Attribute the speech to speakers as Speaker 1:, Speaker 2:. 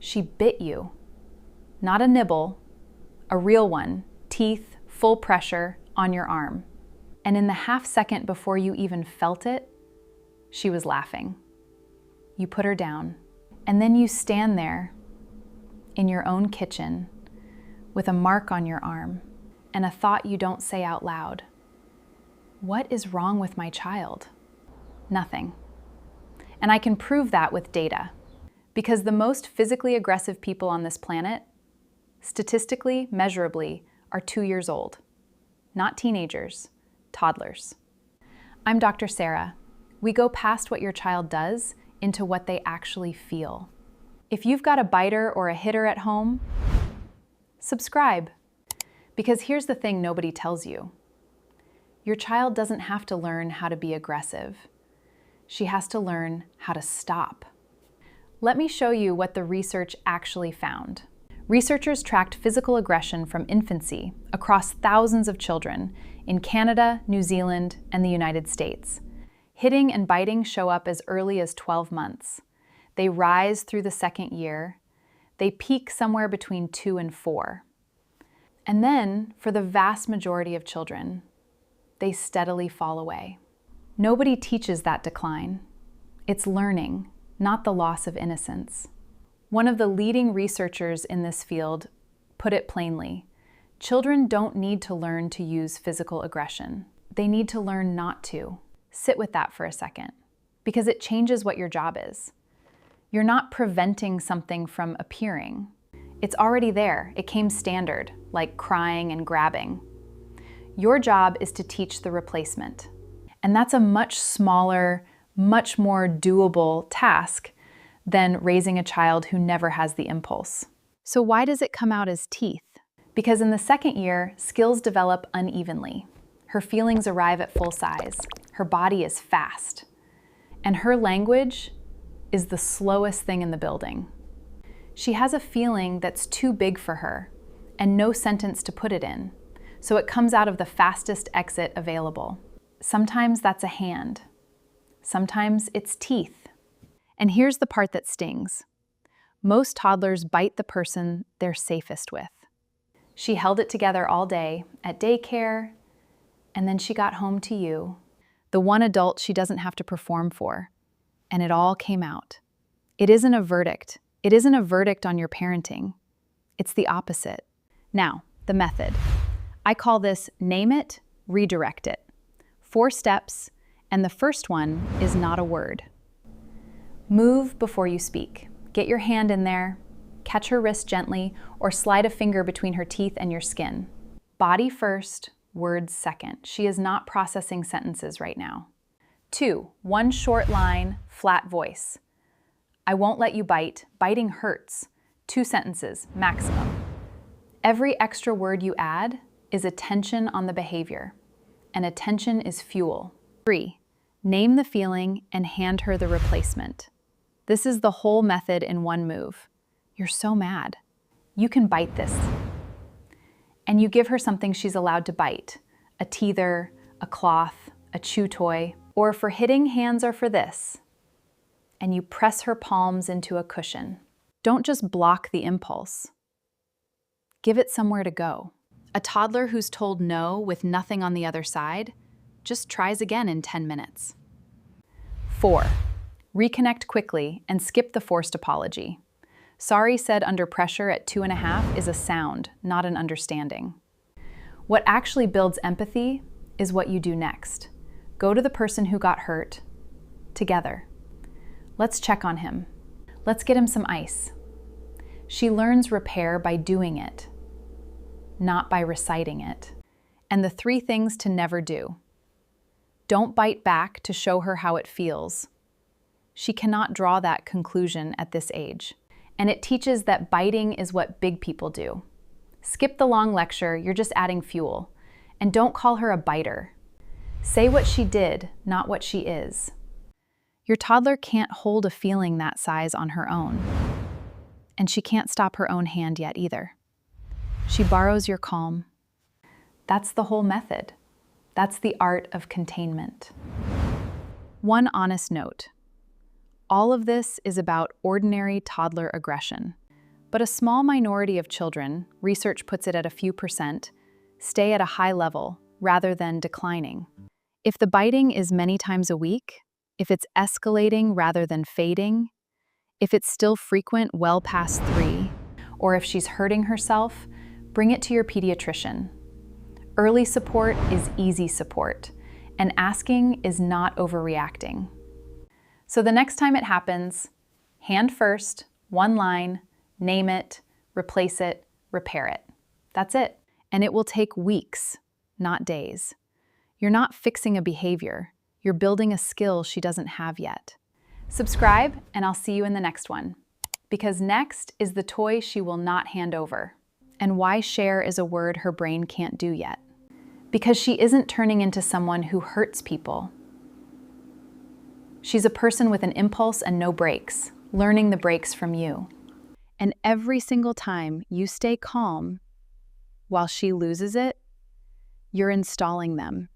Speaker 1: She bit you. Not a nibble, a real one, teeth, full pressure, on your arm. And in the half second before you even felt it, she was laughing. You put her down, and then you stand there in your own kitchen with a mark on your arm and a thought you don't say out loud. What is wrong with my child? Nothing. And I can prove that with data, because the most physically aggressive people on this planet, statistically, measurably, are 2 years old. Not teenagers, toddlers. I'm Dr. Sarah. We go past what your child does into what they actually feel. If you've got a biter or a hitter at home, subscribe. Because here's the thing nobody tells you. Your child doesn't have to learn how to be aggressive. She has to learn how to stop. Let me show you what the research actually found. Researchers tracked physical aggression from infancy across thousands of children in Canada, New Zealand, and the United States. Hitting and biting show up as early as 12 months. They rise through the second year. They peak somewhere between 2 and 4. And then, for the vast majority of children, they steadily fall away. Nobody teaches that decline. It's learning, not the loss of innocence. One of the leading researchers in this field put it plainly: children don't need to learn to use physical aggression. They need to learn not to. Sit with that for a second, because it changes what your job is. You're not preventing something from appearing. It's already there. It came standard, like crying and grabbing. Your job is to teach the replacement. And that's a much smaller, much more doable task than raising a child who never has the impulse. So why does it come out as teeth? Because in the second year, skills develop unevenly. Her feelings arrive at full size. Her body is fast. And her language is the slowest thing in the building. She has a feeling that's too big for her and no sentence to put it in, so it comes out of the fastest exit available. Sometimes that's a hand. Sometimes it's teeth. And here's the part that stings. Most toddlers bite the person they're safest with. She held it together all day, at daycare, and then she got home to you, the one adult she doesn't have to perform for, and it all came out. It isn't a verdict. It isn't a verdict on your parenting. It's the opposite. Now, the method. I call this name it, redirect it. 4 steps, and the first one is not a word. Move before you speak. Get your hand in there, catch her wrist gently, or slide a finger between her teeth and your skin. Body first, words second. She is not processing sentences right now. 2, one short line, flat voice. I won't let you bite. Biting hurts. 2 sentences, maximum. Every extra word you add is attention on the behavior, and attention is fuel. 3, name the feeling and hand her the replacement. This is the whole method in one move. You're so mad. You can bite this. And you give her something she's allowed to bite. A teether, a cloth, a chew toy, or for hitting, hands are for this. And you press her palms into a cushion. Don't just block the impulse. Give it somewhere to go. A toddler who's told no with nothing on the other side just tries again in 10 minutes. 4, reconnect quickly and skip the forced apology. Sorry said under pressure at 2.5 is a sound, not an understanding. What actually builds empathy is what you do next. Go to the person who got hurt, together. Let's check on him. Let's get him some ice. She learns repair by doing it, not by reciting it. And the 3 things to never do. Don't bite back to show her how it feels. She cannot draw that conclusion at this age. And it teaches that biting is what big people do. Skip the long lecture, you're just adding fuel. And don't call her a biter. Say what she did, not what she is. Your toddler can't hold a feeling that size on her own. And she can't stop her own hand yet either. She borrows your calm. That's the whole method. That's the art of containment. One honest note. All of this is about ordinary toddler aggression. But a small minority of children, research puts it at a few percent, stay at a high level rather than declining. If the biting is many times a week, if it's escalating rather than fading, if it's still frequent well past 3, or if she's hurting herself, bring it to your pediatrician. Early support is easy support, and asking is not overreacting. So the next time it happens, hand first, one line, name it, replace it, repair it. That's it. And it will take weeks, not days. You're not fixing a behavior. You're building a skill she doesn't have yet. Subscribe, and I'll see you in the next one. Because next is the toy she will not hand over. And why share is a word her brain can't do yet. Because she isn't turning into someone who hurts people. She's a person with an impulse and no brakes, learning the brakes from you. And every single time you stay calm while she loses it, you're installing them.